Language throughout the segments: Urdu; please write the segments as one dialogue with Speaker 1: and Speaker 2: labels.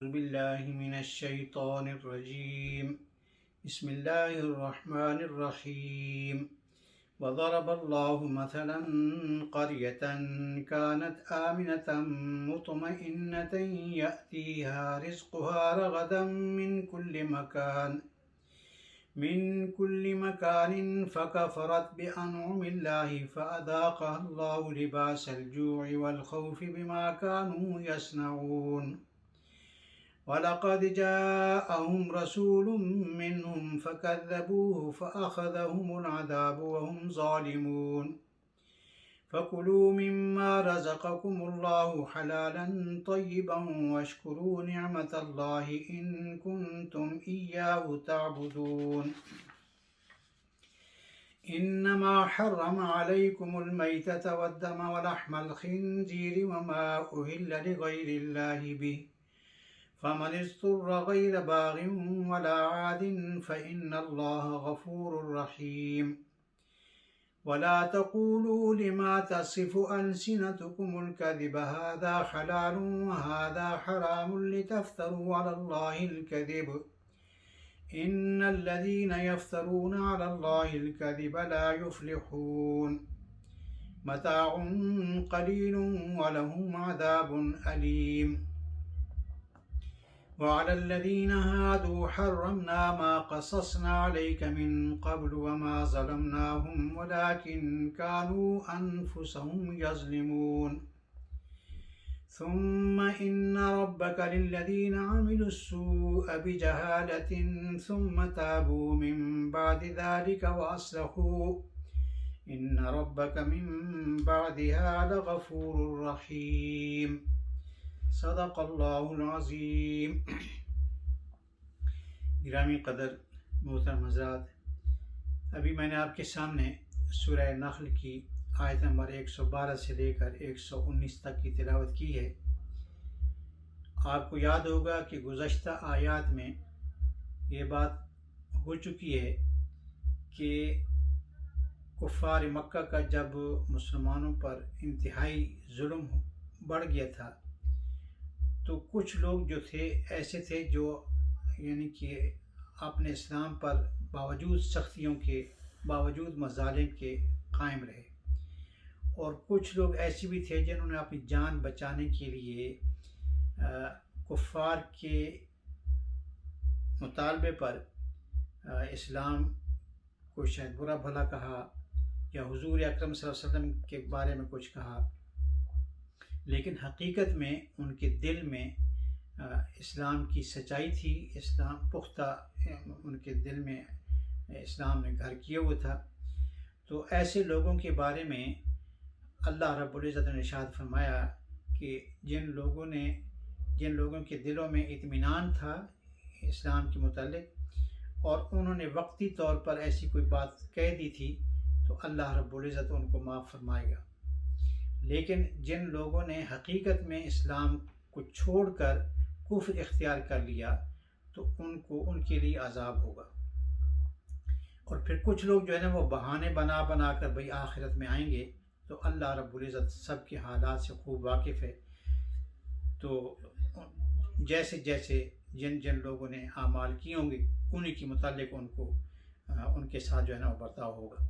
Speaker 1: بالله من الشيطان الرجيم. بسم الله الرحمن الرحيم. وضرب الله مثلا قرية كانت آمنة مطمئنة يأتيها رزقها رغدا من كل مكان فكفرت بأنعم الله فأذاقها الله لباس الجوع والخوف بما كانوا يصنعون. وَلَقَدْ جَاءَهُمْ رَسُولٌ مِّنْهُمْ فَكَذَّبُوهُ فَأَخَذَهُمُ الْعَذَابُ وَهُمْ ظَالِمُونَ. فَكُلُوا مِمَّا رَزَقَكُمُ اللَّهُ حَلَالًا طَيِّبًا وَاشْكُرُوا نِعْمَةَ اللَّهِ إِن كُنتُمْ إِيَّاهُ تَعْبُدُونَ. إِنَّمَا حَرَّمَ عَلَيْكُمُ الْمَيْتَةَ وَالدَّمَ وَلَحْمَ الْخِنزِيرِ وَمَا أُهِلَّ لِغَيْرِ اللَّهِ بِهِ فمن اضطر غير باغ ولا عاد فإن الله غفور رحيم. ولا تقولوا لما تصف ألسنتكم الكذب هذا حلال وهذا حرام لتفتروا على الله الكذب إن الذين يفترون على الله الكذب لا يفلحون. متاع قليل ولهم عذاب أليم. وعلى الذين هادوا حرمنا ما قصصنا عليك من قبل وما ظلمناهم ولكن كانوا أنفسهم يظلمون. ثم إن ربك للذين عملوا السوء بجهالة ثم تابوا من بعد ذلك وأصلحوا إن ربك من بعدها لغفور رحيم. صدق اللہ العظیم. گرامی قدر محترم حضرات، ابھی میں نے آپ کے سامنے سورہ نحل کی آیت نمبر 112 سے لے کر 119 تک کی تلاوت کی ہے. آپ کو یاد ہوگا کہ گزشتہ آیات میں یہ بات ہو چکی ہے کہ کفار مکہ کا جب مسلمانوں پر انتہائی ظلم بڑھ گیا تھا تو کچھ لوگ جو تھے ایسے تھے جو یعنی کہ اپنے اسلام پر باوجود سختیوں کے باوجود مظالم کے قائم رہے، اور کچھ لوگ ایسے بھی تھے جنہوں نے اپنی جان بچانے کے لیے کفار کے مطالبے پر اسلام کو شاید برا بھلا کہا یا حضور اکرم صلی اللہ علیہ وسلم کے بارے میں کچھ کہا، لیکن حقیقت میں ان کے دل میں اسلام کی سچائی تھی، اسلام پختہ ان کے دل میں اسلام نے گھر کیا ہوا تھا. تو ایسے لوگوں کے بارے میں اللہ رب العزت نے ارشاد فرمایا کہ جن لوگوں کے دلوں میں اطمینان تھا اسلام کے متعلق اور انہوں نے وقتی طور پر ایسی کوئی بات کہہ دی تھی تو اللہ رب العزت ان کو معاف فرمائے گا. لیکن جن لوگوں نے حقیقت میں اسلام کو چھوڑ کر کفر اختیار کر لیا تو ان کے لیے عذاب ہوگا. اور پھر کچھ لوگ جو ہے نا وہ بہانے بنا کر بھئی آخرت میں آئیں گے، تو اللہ رب العزت سب کے حالات سے خوب واقف ہے. تو جیسے جن لوگوں نے اعمال کیے ہوں گے انہی کے متعلق ان کے ساتھ جو ہے نا وہ برتاؤ ہوگا.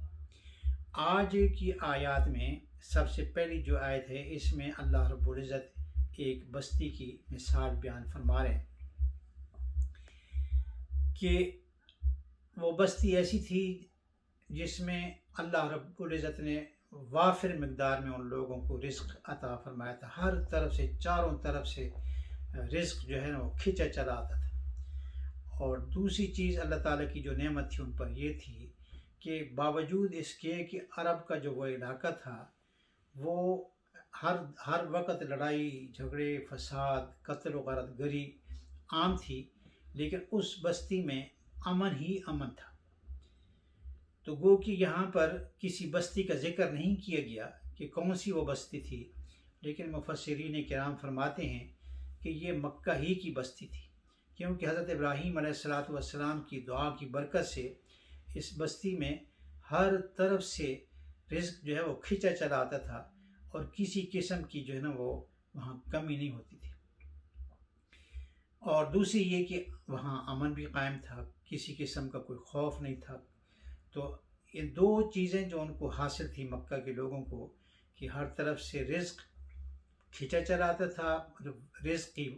Speaker 1: آج کی آیات میں سب سے پہلی جو آیت ہے اس میں اللہ رب العزت ایک بستی کی مثال بیان فرما رہے ہیں کہ وہ بستی ایسی تھی جس میں اللہ رب العزت نے وافر مقدار میں ان لوگوں کو رزق عطا فرمایا تھا. ہر طرف سے چاروں طرف سے رزق جو ہے نا وہ کھینچا چلا آتا تھا. اور دوسری چیز اللہ تعالیٰ کی جو نعمت تھی ان پر یہ تھی کہ باوجود اس کے کہ عرب کا جو وہ علاقہ تھا وہ ہر وقت لڑائی جھگڑے فساد قتل و غارت گری عام تھی، لیکن اس بستی میں امن ہی امن تھا. تو گو کہ یہاں پر کسی بستی کا ذکر نہیں کیا گیا کہ کون سی وہ بستی تھی، لیکن مفسرین کرام فرماتے ہیں کہ یہ مکہ ہی کی بستی تھی، کیونکہ حضرت ابراہیم علیہ السلام کی دعا کی برکت سے اس بستی میں ہر طرف سے رزق جو ہے وہ کھینچا چلا آتا تھا اور کسی قسم کی جو ہے نا وہ وہاں کمی نہیں ہوتی تھی. اور دوسری یہ کہ وہاں امن بھی قائم تھا، کسی قسم کا کوئی خوف نہیں تھا۔ تو یہ دو چیزیں جو ان کو حاصل تھی مکہ کے لوگوں کو، کہ ہر طرف سے رزق کھینچا چلاتا تھا، رزق کی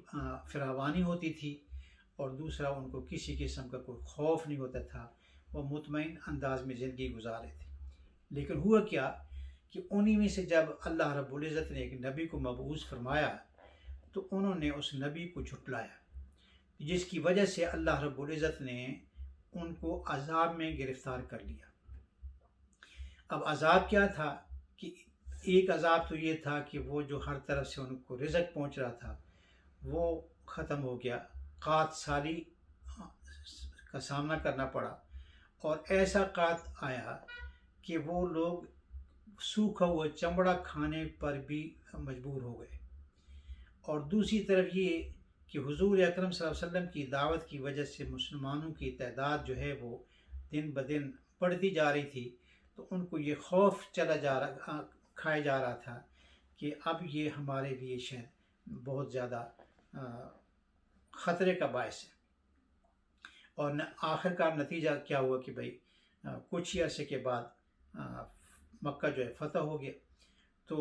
Speaker 1: فراوانی ہوتی تھی، اور دوسرا ان کو کسی قسم کا کوئی خوف نہیں ہوتا تھا، وہ مطمئن انداز میں زندگی گزارے تھے۔ لیکن ہوا کیا کہ انہی میں سے جب اللہ رب العزت نے ایک نبی کو مبعوث فرمایا تو انہوں نے اس نبی کو جھٹلایا، جس کی وجہ سے اللہ رب العزت نے ان کو عذاب میں گرفتار کر لیا۔ اب عذاب کیا تھا کہ ایک عذاب تو یہ تھا کہ وہ جو ہر طرف سے ان کو رزق پہنچ رہا تھا وہ ختم ہو گیا، قحط سالی کا سامنا کرنا پڑا، اور ایسا قحط آیا کہ وہ لوگ سوکھا ہوا چمڑا کھانے پر بھی مجبور ہو گئے۔ اور دوسری طرف یہ کہ حضور اکرم صلی اللہ علیہ وسلم کی دعوت کی وجہ سے مسلمانوں کی تعداد جو ہے وہ دن بدن بڑھتی جا رہی تھی، تو ان کو یہ خوف کھایا جا رہا تھا کہ اب یہ ہمارے لیے شاید بہت زیادہ خطرے کا باعث ہے۔ اور آخر کار نتیجہ کیا ہوا کہ بھائی کچھ ہی عرصے کے بعد مکہ جو ہے فتح ہو گیا۔ تو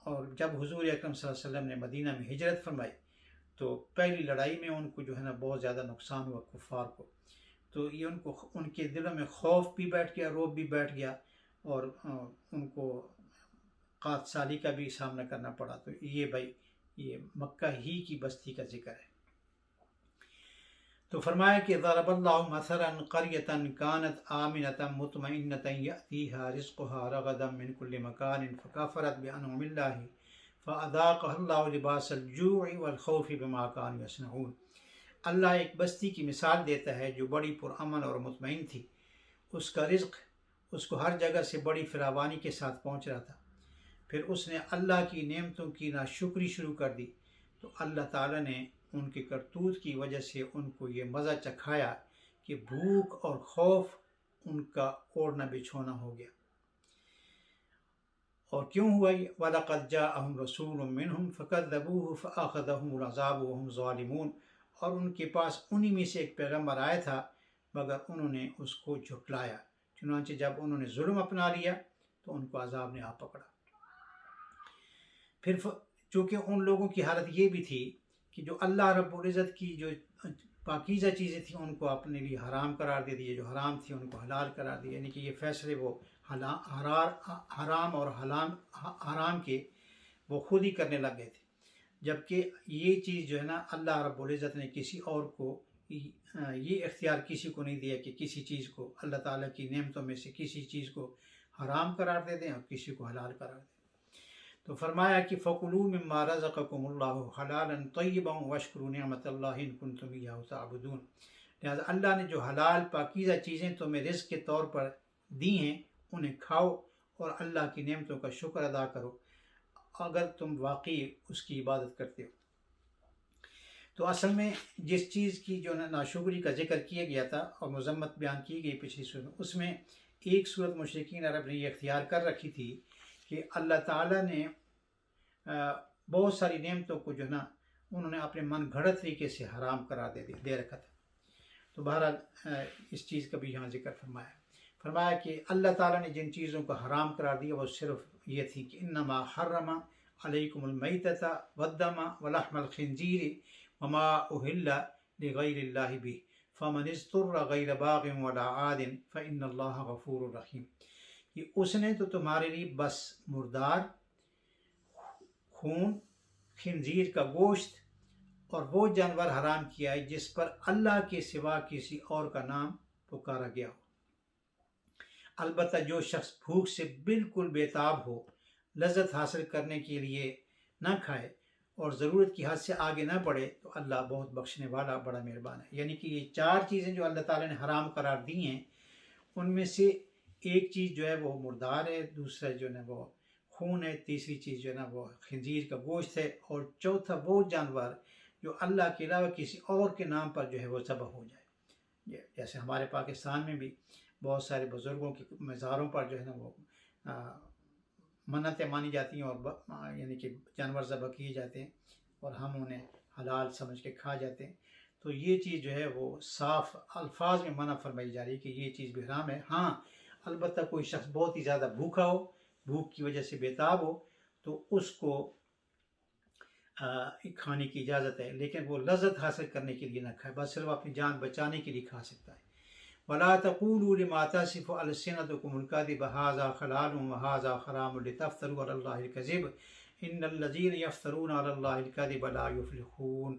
Speaker 1: اور جب حضور اکرم صلی اللہ علیہ وسلم نے مدینہ میں ہجرت فرمائی تو پہلی لڑائی میں ان کو جو ہے نا بہت زیادہ نقصان ہوا کفار کو، تو یہ ان کے دلوں میں خوف بھی بیٹھ گیا، رعب بھی بیٹھ گیا، اور ان کو قحط سالی کا بھی سامنا کرنا پڑا۔ تو یہ بھائی یہ مکہ ہی کی بستی کا ذکر ہے۔ تو فرمایا کہ ضرب اللہ مثلا قریۃ کانت آمنۃ مطمئنۃ یأتیہا رزقها رغدا من کل مکان فکفرت بانعم اللہ فاذاقها اللہ لباس الجوع والخوف بما كانوا یصنعون۔ اللہ ایک بستی کی مثال دیتا ہے جو بڑی پرامن اور مطمئن تھی، اس کا رزق اس کو ہر جگہ سے بڑی فراوانی کے ساتھ پہنچ رہا تھا، پھر اس نے اللہ کی نعمتوں کی ناشکری شروع کر دی، تو اللہ تعالیٰ نے ان کے کرتوت کی وجہ سے ان کو یہ مزہ چکھایا کہ بھوک اور خوف ان کا اوڑھنا بچھونا ہو گیا۔ اور کیوں ہوا یہ؟ وَلَقَدْ جَاءَهُمْ رَسُولٌ مِّنْهُمْ فَكَذَّبُوهُ فَأَخَذَهُمُ الْعَذَابُ وَهُمْ ظَالِمُونَ۔ اور ان کے پاس انہی میں سے ایک پیغمبر آیا تھا مگر انہوں نے اس کو جھٹلایا، چنانچہ جب انہوں نے ظلم اپنا لیا تو ان کو عذاب نے آ پکڑا۔ پھر چونکہ ان لوگوں کی حالت یہ بھی تھی کہ جو اللہ رب العزت کی جو پاکیزہ چیزیں تھیں ان کو اپنے لیے حرام قرار دے دیے، جو حرام تھی ان کو حلال قرار دیا، یعنی کہ یہ فیصلے وہ حرام اور حرام کے وہ خود ہی کرنے لگ گئے تھے، جبکہ یہ چیز جو ہے نا اللہ رب العزت نے کسی اور کو یہ اختیار کسی کو نہیں دیا کہ کسی چیز کو اللہ تعالیٰ کی نعمتوں میں سے کسی چیز کو حرام قرار دے دیں اور کسی کو حلال قرار دیں۔ تو فرمایا کہ فَكُلُوا مِمَّا رَزَقَكُمُ اللَّهُ حَلَالًا طَيِّبًا وَاشْكُرُوا نِعْمَةَ اللَّهِ إِن كُنتُمْ إِيَّاهُ تَعْبُدُونَ۔ لہٰذا اللہ نے جو حلال پاکیزہ چیزیں تمہیں رزق کے طور پر دی ہیں انہیں کھاؤ اور اللہ کی نعمتوں کا شکر ادا کرو اگر تم واقعی اس کی عبادت کرتے ہو۔ تو اصل میں جس چیز کی جو ناشکری کا ذکر کیا گیا تھا اور مذمت بیان کی گئی پچھلی صورت میں، اس میں ایک صورت مشرکین عرب نے یہ اختیار کر رکھی تھی کہ اللہ تعالیٰ نے بہت ساری نعمتوں کو جو ہے نا انہوں نے اپنے من گھڑت طریقے سے حرام قرار دے رکھا تھا۔ تو بہرحال اس چیز کا بھی یہاں ذکر فرمایا کہ اللہ تعالیٰ نے جن چیزوں کو حرام قرار دیا وہ صرف یہ تھی کہ انما حرم علیکم المیتۃ والدم ولحم الخنزیر وما اہل لغیر اللہ بہ فمن اضطر غیر باغ ولا عاد فإن اللہ غفور رحیم۔ کہ اس نے تو تمہارے لیے بس مردار، خون، خنزیر کا گوشت اور وہ جانور حرام کیا ہے جس پر اللہ کے سوا کسی اور کا نام پکارا گیا ہو۔ البتہ جو شخص بھوک سے بالکل بے تاب ہو، لذت حاصل کرنے کے لیے نہ کھائے اور ضرورت کی حد سے آگے نہ بڑھے تو اللہ بہت بخشنے والا بڑا مہربان ہے۔ یعنی کہ یہ چار چیزیں جو اللہ تعالیٰ نے حرام قرار دی ہیں ان میں سے ایک چیز جو ہے وہ مردار ہے، دوسرا جو ہے وہ خون ہے، تیسری چیز جو ہے نا وہ خنزیر کا گوشت ہے، اور چوتھا وہ جانور جو اللہ کے علاوہ کسی اور کے نام پر جو ہے وہ ذبح ہو جائے۔ جیسے ہمارے پاکستان میں بھی بہت سارے بزرگوں کی مزاروں پر جو ہے نا وہ منتیں مانی جاتی ہیں اور یعنی کہ جانور ذبح کیے جاتے ہیں اور ہم انہیں حلال سمجھ کے کھا جاتے ہیں. تو یہ چیز جو ہے وہ صاف الفاظ میں منع فرمائی جا رہی ہے کہ یہ چیز بھی حرام ہے. ہاں البتہ کوئی شخص بہت ہی زیادہ بھوکا ہو، بھوک کی وجہ سے بےتاب ہو، تو اس کو کھانے کی اجازت ہے، لیکن وہ لذت حاصل کرنے کے لیے نہ کھائے، بس صرف اپنی جان بچانے کے لیے کھا سکتا ہے. وَلَا تَقُولُوا لِمَا تَصِفُ أَلْسِنَتُكُمُ الْكَذِبَ هَٰذَا حَلَالٌ وَهَٰذَا حَرَامٌ لِتَفْتَرُوا عَلَى اللَّهِ الْكَذِبَ إِنَّ الَّذِينَ يَفْتَرُونَ عَلَى اللَّهِ الْكَذِبَ لَا يُفْلِحُونَ.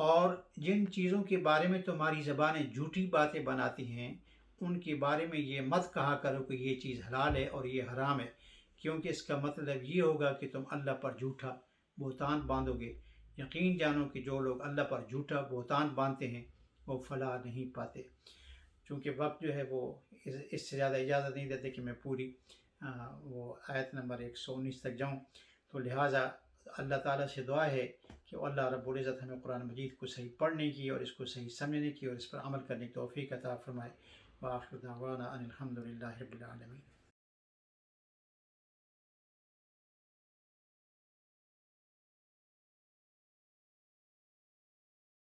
Speaker 1: اور جن چیزوں کے بارے میں تمہاری زبانیں جھوٹی باتیں بناتی ہیں، ان کے بارے میں یہ مت کہا کرو کہ یہ چیز حلال ہے اور یہ حرام ہے، کیونکہ اس کا مطلب یہ ہوگا کہ تم اللہ پر جھوٹا بہتان باندھو گے. یقین جانو کہ جو لوگ اللہ پر جھوٹا بہتان باندھتے ہیں وہ فلاح نہیں پاتے. چونکہ وقت جو ہے وہ اس سے زیادہ اجازت نہیں دیتے کہ میں پوری وہ آیت نمبر 119 تک جاؤں، تو لہٰذا اللہ تعالیٰ سے دعا ہے کہ اللہ رب العزت ہمیں قرآن مجید کو صحیح پڑھنے کی اور اس کو صحیح سمجھنے کی اور اس پر عمل کرنے کی توفیق عطا فرمائے. وآخر دعوانا ان الحمد للہ رب العالمین.